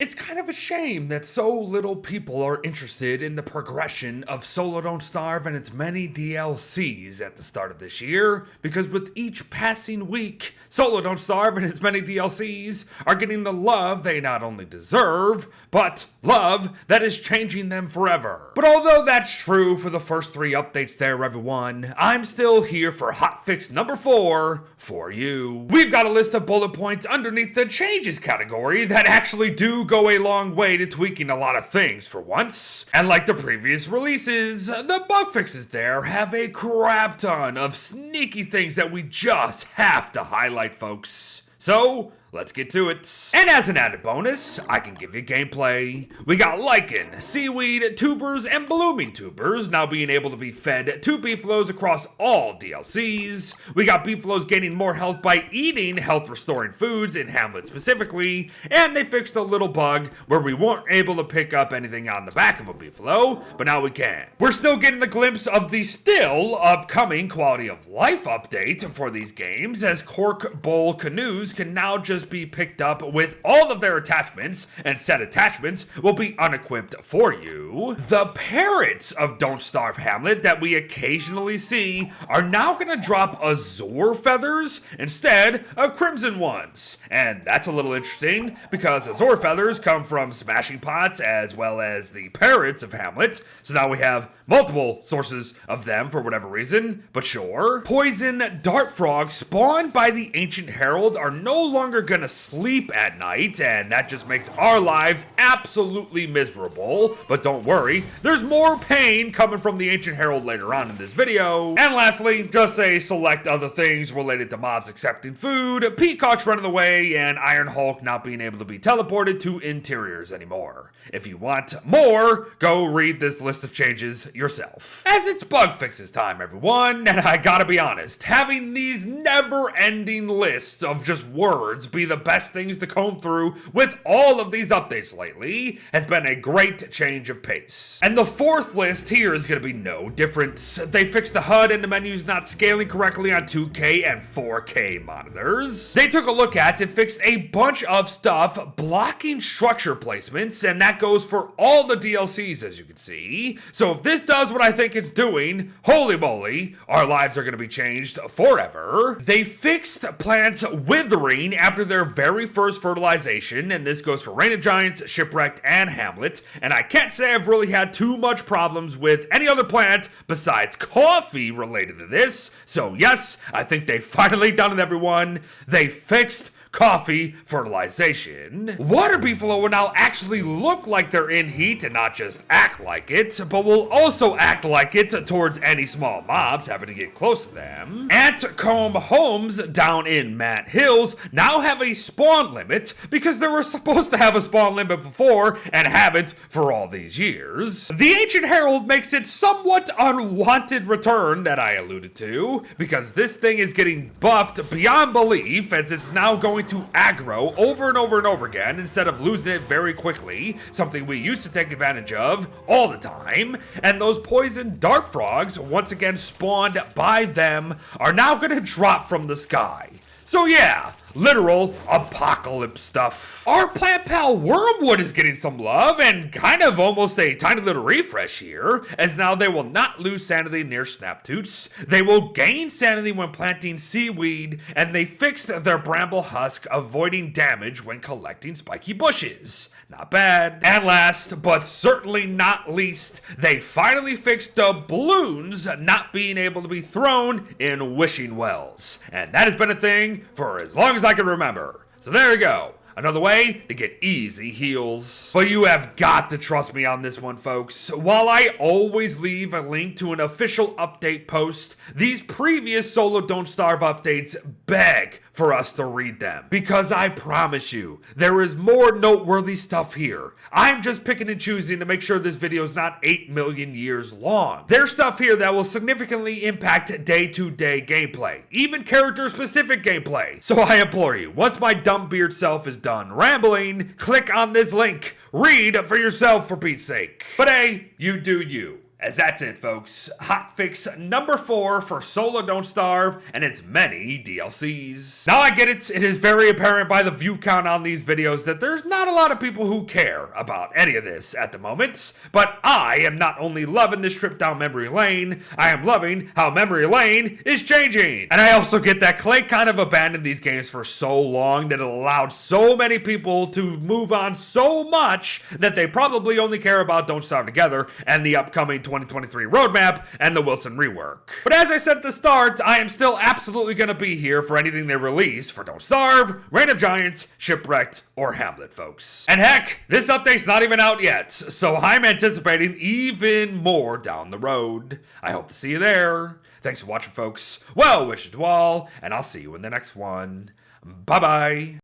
It's kind of a shame that so little people are interested in the progression of Solo Don't Starve and its many DLCs at the start of this year, because with each passing week, Solo Don't Starve and its many DLCs are getting the love they not only deserve, but love that is changing them forever. But although that's true for the first 3 updates there, everyone, I'm still here for Hotfix number 4 for you. We've got a list of bullet points underneath the changes category that actually do go a long way to tweaking a lot of things for once. And like the previous releases, the bug fixes there have a crap ton of sneaky things that we just have to highlight, folks. So, let's get to it. And as an added bonus, I can give you gameplay. We got lichen, seaweed, tubers, and blooming tubers now being able to be fed to beefaloes across all DLCs. We got beefaloes gaining more health by eating health-restoring foods in Hamlet specifically, and they fixed a little bug where we weren't able to pick up anything on the back of a beefalo, but now we can. We're still getting a glimpse of the still upcoming quality of life update for these games, as cork bowl canoes can now just be picked up with all of their attachments, and said attachments will be unequipped for you. The parrots of Don't Starve Hamlet that we occasionally see are now going to drop azure feathers instead of crimson ones. And that's a little interesting because azure feathers come from smashing pots as well as the parrots of Hamlet. So now we have multiple sources of them for whatever reason, but sure. Poison dart frogs spawned by the Ancient Herald are no longer gonna sleep at night, and that just makes our lives absolutely miserable. But don't worry, there's more pain coming from the Ancient Herald later on in this video. And lastly, just say select other things related to mobs accepting food, peacocks running away, and Iron Hulk not being able to be teleported to interiors anymore. If you want more, go read this list of changes yourself. As it's bug fixes time, everyone, and I gotta be honest, having these never-ending lists of just words be the best things to comb through with all of these updates lately has been a great change of pace. And the 4th list here is gonna be no different. They fixed the HUD and the menus not scaling correctly on 2K and 4K monitors. They took a look at and fixed a bunch of stuff blocking structure placements, and that goes for all the DLCs, as you can see. So if this does what I think it's doing, holy moly, our lives are going to be changed forever. They fixed plants withering after their very first fertilization, and this goes for Reign of Giants, Shipwrecked, and Hamlet. And I can't say I've really had too much problems with any other plant besides coffee related to this. So yes, I think they finally done it, everyone. They fixed coffee fertilization. Water beefalo will now actually look like they're in heat and not just act like it, but will also act like it towards any small mobs having to get close to them. Antcomb homes down in Matt Hills now have a spawn limit because they were supposed to have a spawn limit before and haven't for all these years. The Ancient Herald makes its somewhat unwanted return that I alluded to, because this thing is getting buffed beyond belief as it's now going to aggro over and over and over again instead of losing it very quickly, something we used to take advantage of all the time. And those poison dart frogs, once again spawned by them, are now going to drop from the sky. So yeah, literal apocalypse stuff. Our plant pal Wormwood is getting some love and kind of almost a tiny little refresh here, as now they will not lose sanity near snaptoots. They will gain sanity when planting seaweed, and they fixed their bramble husk, avoiding damage when collecting spiky bushes. Not bad. And last, but certainly not least, they finally fixed the balloons not being able to be thrown in wishing wells. And that has been a thing for as long as I can remember. So there you go. Another way to get easy heals. But you have got to trust me on this one, folks. While I always leave a link to an official update post, these previous Solo Don't Starve updates beg for us to read them. Because I promise you, there is more noteworthy stuff here. I'm just picking and choosing to make sure this video is not 8 million years long. There's stuff here that will significantly impact day-to-day gameplay, even character-specific gameplay. So I implore you, once my dumb beard self is done rambling, click on this link. Read for yourself, for Pete's sake. But hey, you do you. As that's it, folks. Hotfix number 4 for Solo Don't Starve and its many DLCs. Now I get it is very apparent by the view count on these videos that there's not a lot of people who care about any of this at the moment, but I am not only loving this trip down memory lane, I am loving how memory lane is changing. And I also get that Clay kind of abandoned these games for so long that it allowed so many people to move on so much that they probably only care about Don't Starve Together and the upcoming 2023 roadmap and the Wilson rework. But as I said at the start, I am still absolutely going to be here for anything they release for Don't Starve, Reign of Giants, Shipwrecked, or Hamlet, folks. And heck, this update's not even out yet, so I'm anticipating even more down the road. I hope to see you there. Thanks for watching, folks. Well wishes to all, and I'll see you in the next one. Bye-bye.